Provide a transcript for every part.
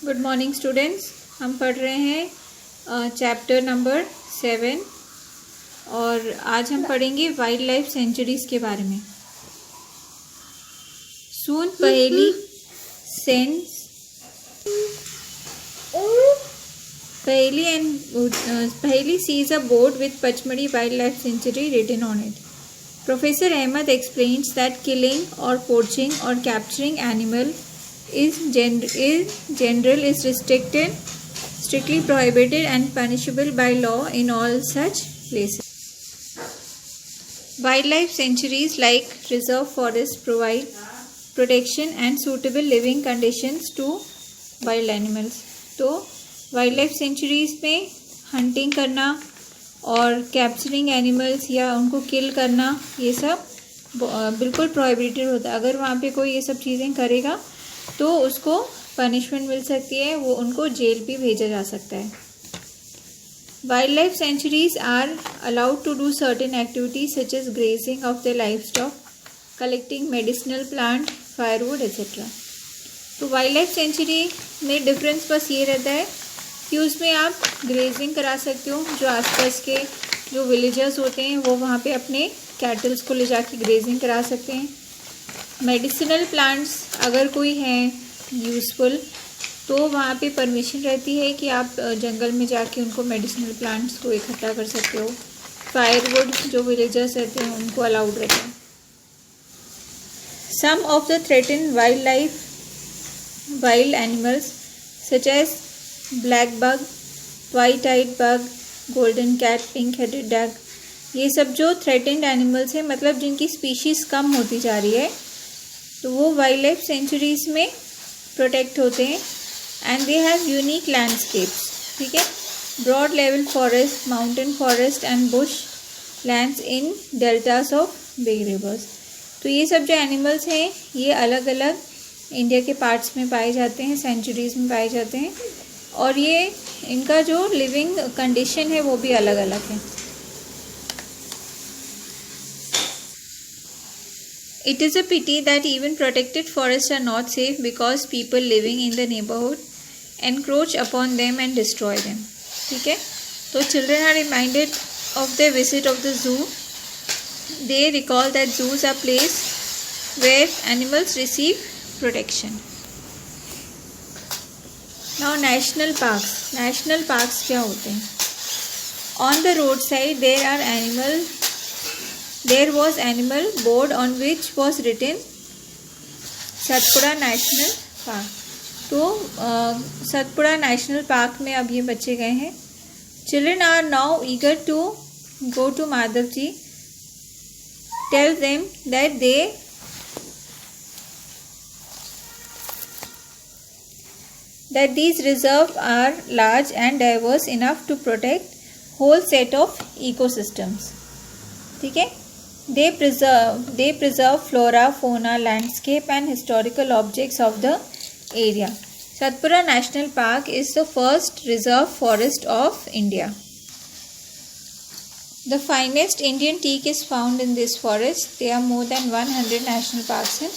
Good morning students. हम पढ़ रहे हैं चैप्टर नंबर 7 और आज हम पढ़ेंगे वाइल्ड लाइफ सेंचुरीज के बारे में। सून पहेली sees a board with Pachmadi Wildlife Sanctuary written on it. Professor Ahmed explains that killing or poaching or capturing animal is strictly prohibited and punishable by law in all such places. Wildlife sanctuaries like reserve forests provide protection and suitable living conditions to wild animals. तो wildlife sanctuaries में hunting करना और capturing animals या उनको किल करना ये सब बिल्कुल प्रोहिबिटेड होता है। अगर वहाँ पे कोई ये सब चीज़ें करेगा तो उसको पनिशमेंट मिल सकती है, वो उनको जेल भी भेजा जा सकता है। Wildlife sanctuaries are allowed to do certain activities such as grazing of the livestock, collecting medicinal plant, firewood etcetera. तो वाइल्ड लाइफ सेंचुरी में डिफरेंस बस ये रहता है कि उसमें आप ग्रेजिंग करा सकते हो। जो आसपास के जो विलेजर्स होते हैं वो वहाँ पे अपने कैटल्स को ले जाके ग्रेजिंग करा सकते हैं। मेडिसिनल प्लांट्स अगर कोई हैं यूज़फुल तो वहाँ पे परमिशन रहती है कि आप जंगल में जाके उनको मेडिसिनल प्लांट्स को इकट्ठा कर सकते हो। फायरवुड जो विलेजर्स रहते हैं उनको अलाउड रहता है। Some of the threatened wild animals such as black bug, white eyed bug, golden cat, pink headed duck, ये सब जो थ्रेटेन्ड एनिमल्स हैं, मतलब जिनकी स्पीशीज़ कम होती जा रही है, तो वो वाइल्ड लाइफ सेंचुरीज में प्रोटेक्ट होते हैं। And they have unique landscapes, ठीक है, broad level forest, mountain forest and bush lands in deltas of big rivers. तो ये सब जो एनिमल्स हैं ये अलग अलग इंडिया के पार्ट्स में पाए जाते हैं, सेंचुरीज में पाए जाते हैं, और ये इनका जो लिविंग कंडीशन है वो भी अलग अलग है। It is a pity that even protected forests are not safe because people living in the neighborhood encroach upon them and destroy them. ठीक है, तो children are reminded of their visit of the zoo. They recall that zoos are places where animals receive protection. Now national parks. National parks क्या होते हैं? On the roadside there was animal board on which was written Satpura national park. तो Satpura national park में अब ये बच्चे गए हैं। Children are now eager to go to Madhav ji, tell them that these reserves are large and diverse enough to protect whole set of ecosystems. ठीक है, they preserve flora, fauna, landscape and historical objects of the area. Satpura National Park is the first reserve forest of India. The finest Indian teak is found in this forest. There are more than 100 national parks in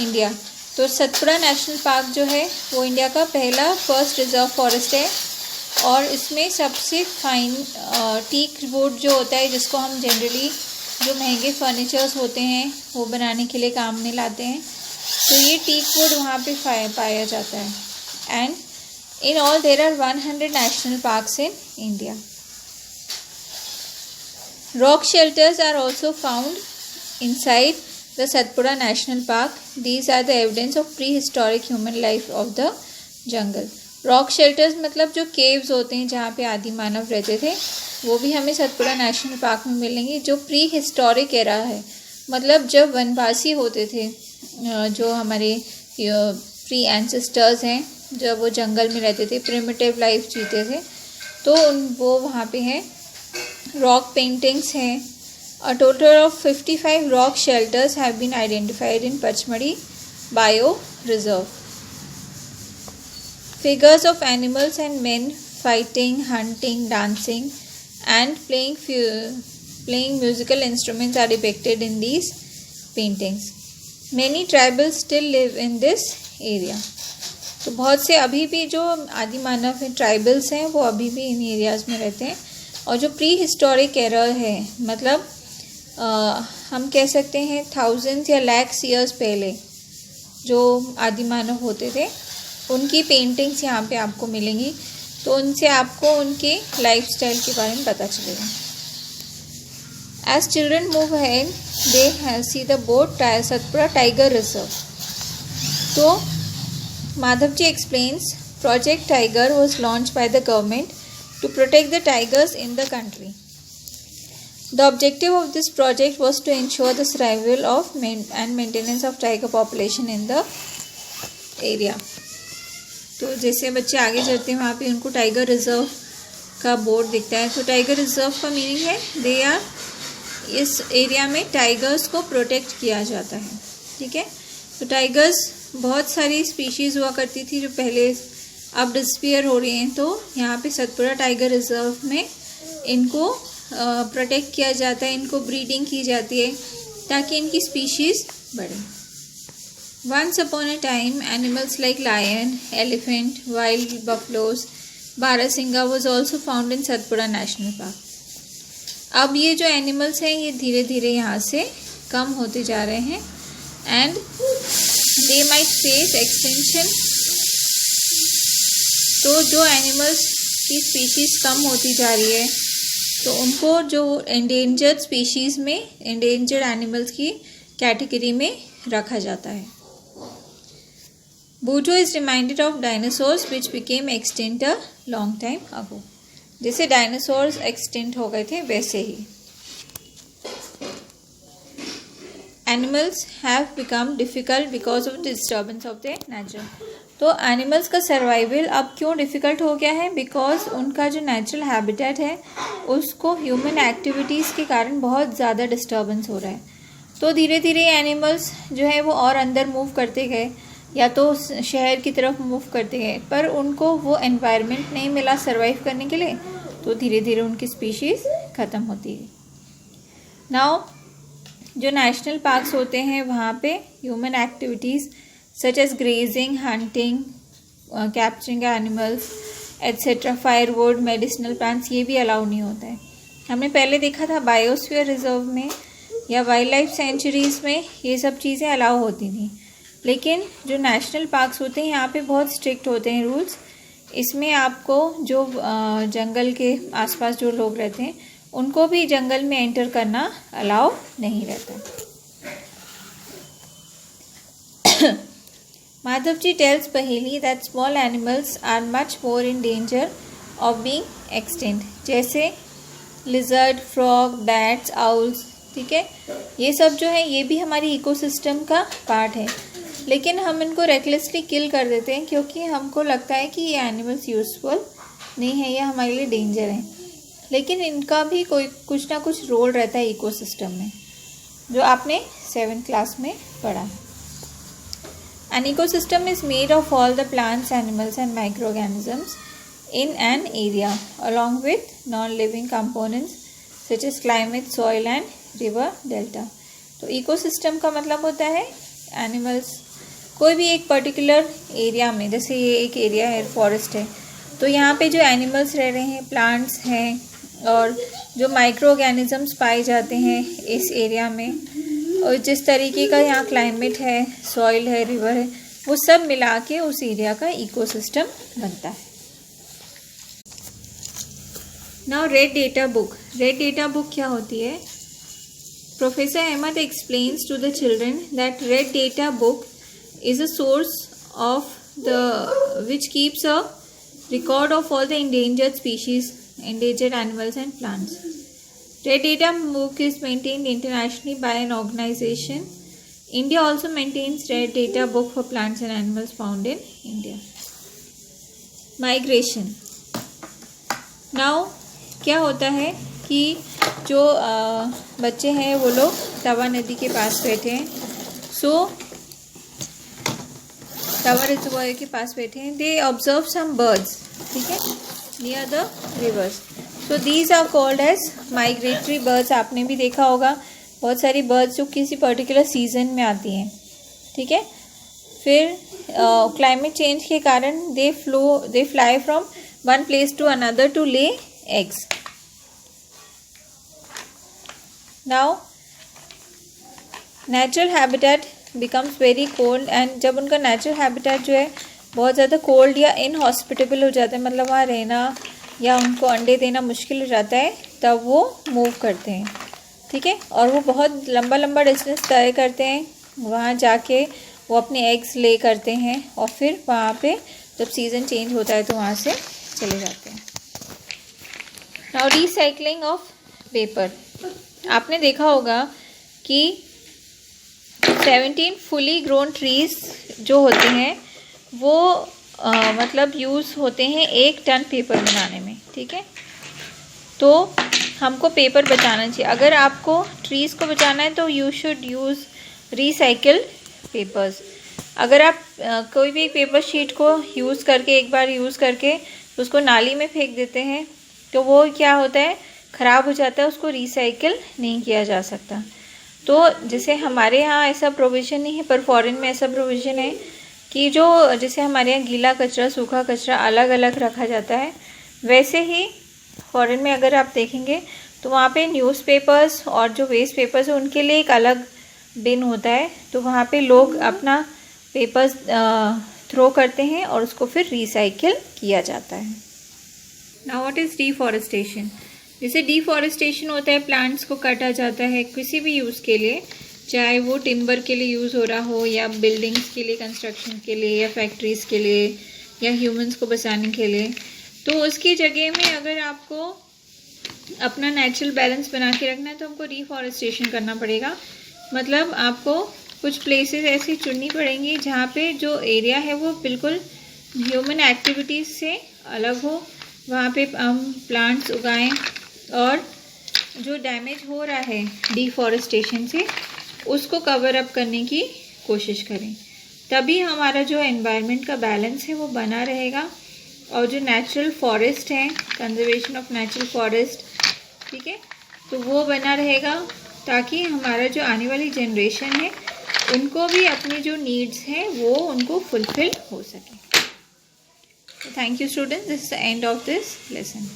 India. तो Satpura national park जो है वो India का पहला first reserve forest है और इसमें सबसे फाइन टीक वुड जो होता है, जिसको हम जनरली जो महंगे फर्नीचर्स होते हैं वो बनाने के लिए काम में लाते हैं, तो ये टीक वुड वहाँ पे पाया जाता है। And in all there are 100 national parks in India. Rock shelters are also found inside the Satpura National Park. These are the evidence of prehistoric human life of the jungle. Rock shelters मतलब जो caves होते हैं जहाँ पे आदि मानव रहते थे, वो भी हमें सतपुड़ा नेशनल पार्क में मिलेंगे। जो प्री हिस्टोरिक एरा है, मतलब जब वनवासी होते थे, जो हमारे प्री एंसेस्टर्स हैं, जब वो जंगल में रहते थे, प्रिमिटिव लाइफ जीते थे, तो वो वहाँ पे हैं। रॉक पेंटिंग्स हैं। A total of 55 rock shelters have been identified in Pachmadi Bioreserve. Figures of animals and men fighting, hunting, dancing, and playing musical instruments are depicted in these paintings. Many tribals still live in this area. तो बहुत से अभी भी जो आदि मानव हैं, tribals हैं, वो अभी भी इन एरियाज़ में रहते हैं। और जो प्री हिस्टोरिक एरा है, मतलब हम कह सकते हैं थाउजेंड्स या लैक्स ईयर्स पहले जो आदि मानव होते थे, उनकी पेंटिंग्स यहाँ पे आपको मिलेंगी। तो उनसे आपको उनके लाइफस्टाइल के बारे में पता चलेगा। As children move ahead, they see the boat Satpura Tiger Reserve. So, Madhavji explains, Project Tiger was launched by the government to protect the tigers in the country. The objective of this project was to ensure the survival of and maintenance of tiger population in the area. तो जैसे बच्चे आगे चलते हैं वहाँ पे उनको tiger reserve का बोर्ड दिखता है। तो टाइगर रिजर्व का मीनिंग है दे आर, इस एरिया में टाइगर्स को प्रोटेक्ट किया जाता है। ठीक है, तो टाइगर्स बहुत सारी स्पीशीज़ हुआ करती थी जो पहले अब डिसअपीयर हो रही हैं। तो यहाँ पे सतपुड़ा टाइगर रिजर्व में इनको प्रोटेक्ट किया जाता है, इनको ब्रीडिंग की जाती है ताकि इनकी स्पीशीज़ बढ़े। Once upon a time, animals like lion, elephant, wild buffaloes, Barasinga was also found in Satpura National Park. अब ये जो एनिमल्स हैं ये धीरे धीरे यहाँ से कम होते जा रहे हैं and they might face extinction. तो जो एनिमल्स की स्पीशीज़ कम होती जा रही है तो उनको जो एंडेंजर्ड स्पीशीज़ में, एंडेंजर्ड एनिमल्स की कैटेगरी में रखा जाता है। Bujo is reminded of dinosaurs which became extinct a long time ago. जैसे डायनासोर्स एक्सटिंक्ट हो गए थे वैसे ही animals have become difficult because of disturbance of the nature. तो एनिमल्स का सर्वाइवल अब क्यों डिफ़िकल्ट हो गया है? बिकॉज उनका जो नेचुरल हैबिटेट है उसको ह्यूमन एक्टिविटीज़ के कारण बहुत ज़्यादा डिस्टर्बेंस हो रहा है। तो धीरे धीरे एनिमल्स जो है वो और अंदर मूव करते गए या तो शहर की तरफ मूव करते गए, पर उनको वो एनवायरनमेंट नहीं मिला सर्वाइव करने के लिए, तो धीरे धीरे उनकी स्पीशीज़ ख़त्म होती है। नाउ जो नेशनल पार्क्स होते हैं वहाँ पे human activities such as grazing, hunting, capturing animals etcetera, firewood, medicinal plants, ये भी अलाउ नहीं होता है। हमने पहले देखा था बायोस्फीयर रिजर्व में या वाइल्ड लाइफ सेंचुरीज़ में ये सब चीज़ें अलाउ होती थी, लेकिन जो नेशनल पार्क्स होते हैं यहाँ पे बहुत स्ट्रिक्ट होते हैं रूल्स। इसमें आपको जो जंगल के आसपास जो लोग रहते हैं उनको भी जंगल में एंटर करना अलाउ नहीं रहता। Madhav ji tells Paheli that small animals are much more in danger of being extinct, जैसे लिजर्ड, फ्रॉग, बैट्स, आउल्स। ठीक है, ये सब जो है ये भी हमारी इकोसिस्टम का पार्ट है, लेकिन हम इनको रेकलेसली किल कर देते हैं क्योंकि हमको लगता है कि ये एनिमल्स यूज़फुल नहीं है, ये हमारे लिए डेंजर है। लेकिन इनका भी कोई कुछ ना कुछ रोल रहता है इकोसिस्टम में, जो आपने 7th क्लास में पढ़ा है। An ecosystem is made of all the plants, animals and microorganisms in an area along with non-living components such as climate, soil and river delta. तो इकोसिस्टम का मतलब होता है एनिमल्स कोई भी एक पर्टिकुलर एरिया में, जैसे ये एक एरिया है फॉरेस्ट है, तो यहाँ पे जो एनिमल्स रह रहे हैं, प्लांट्स हैं और जो माइक्रो ऑर्गेनिजम्स पाए जाते हैं इस एरिया में, और जिस तरीके का यहाँ क्लाइमेट है, सॉइल है, रिवर है, वो सब मिला के उस एरिया का इकोसिस्टम बनता है। Now red data book. Red data book क्या होती है? Professor Ahmad explains to the children that red data book is a source of which keeps a record of all the endangered species, endangered animals and plants. Red Data book is maintained internationally by an organization. India also maintains Red Data book for plants and animals found in India. Migration. Now क्या होता है कि जो बच्चे हैं वो लोग तवा नदी के पास बैठे हैं, तवा रिजर्वायर के पास बैठे हैं। दे ऑब्जर्व सम बर्ड्स, ठीक है, near the rivers. So these are called as migratory birds. आपने भी देखा होगा बहुत सारी बर्ड्स जो किसी पर्टिकुलर सीजन में आती हैं, ठीक है। फिर क्लाइमेट चेंज के कारण they fly from one place to another to lay eggs. Now natural habitat becomes very cold, and जब उनका नेचुरल हैबिटेट जो है बहुत ज़्यादा कोल्ड या इनहॉस्पिटेबल हो जाता है, मतलब वहाँ रहना या उनको अंडे देना मुश्किल हो जाता है, तब वो मूव करते हैं. ठीक है, और वो बहुत लंबा लंबा डिस्टेंस तय करते हैं. वहाँ जाके वो अपने एग्स ले करते हैं और फिर वहाँ पे जब सीज़न चेंज होता है तो वहाँ से चले जाते हैं. Now recycling of paper. आपने देखा होगा कि 17 फुली ग्रोन ट्रीज जो होते हैं वो मतलब यूज़ होते हैं 1 टन पेपर बनाने में. ठीक है, तो हमको पेपर बचाना चाहिए. अगर आपको ट्रीज़ को बचाना है तो you should use recycled papers. अगर आप कोई भी पेपर शीट को यूज़ करके एक बार यूज़ करके उसको नाली में फेंक देते हैं तो वो क्या होता है, ख़राब हो जाता है, उसको रिसाइकिल नहीं किया जा सकता. तो जैसे हमारे यहाँ ऐसा प्रोविज़न नहीं है, पर फॉरेन में ऐसा प्रोविज़न है कि जो जैसे हमारे यहाँ गीला कचरा सूखा कचरा अलग अलग रखा जाता है, वैसे ही फॉरेन में अगर आप देखेंगे तो वहाँ पे न्यूज़पेपर्स और जो वेस्ट पेपर्स है उनके लिए एक अलग बिन होता है. तो वहाँ पे लोग अपना पेपर्स थ्रो करते हैं और उसको फिर रिसाइकिल किया जाता है. Now what is deforestation. जैसे डिफॉरेस्टेशन होता है, प्लांट्स को काटा जाता है किसी भी यूज़ के लिए, चाहे वो टिम्बर के लिए यूज़ हो रहा हो या बिल्डिंग्स के लिए, कंस्ट्रक्शन के लिए या फैक्ट्रीज़ के लिए या ह्यूमंस को बचाने के लिए. तो उसकी जगह में अगर आपको अपना नेचुरल बैलेंस बना के रखना है तो हमको डिफॉरेस्टेशन करना पड़ेगा. मतलब आपको कुछ प्लेसेस ऐसी चुननी पड़ेंगी जहाँ पे जो एरिया है वो बिल्कुल ह्यूमन एक्टिविटीज़ से अलग हो, वहाँ पे हम प्लांट्स उगाएं और जो डैमेज हो रहा है डिफॉरेस्टेशन से उसको कवर अप करने की कोशिश करें. तभी हमारा जो एनवायरनमेंट का बैलेंस है वो बना रहेगा. और जो नेचुरल फॉरेस्ट हैं, कंजर्वेशन ऑफ नेचुरल फॉरेस्ट, ठीक है, तो वो बना रहेगा ताकि हमारा जो आने वाली जनरेशन है उनको भी अपनी जो नीड्स हैं वो उनको फुलफिल हो सके. Thank you students, this is the end of this lesson.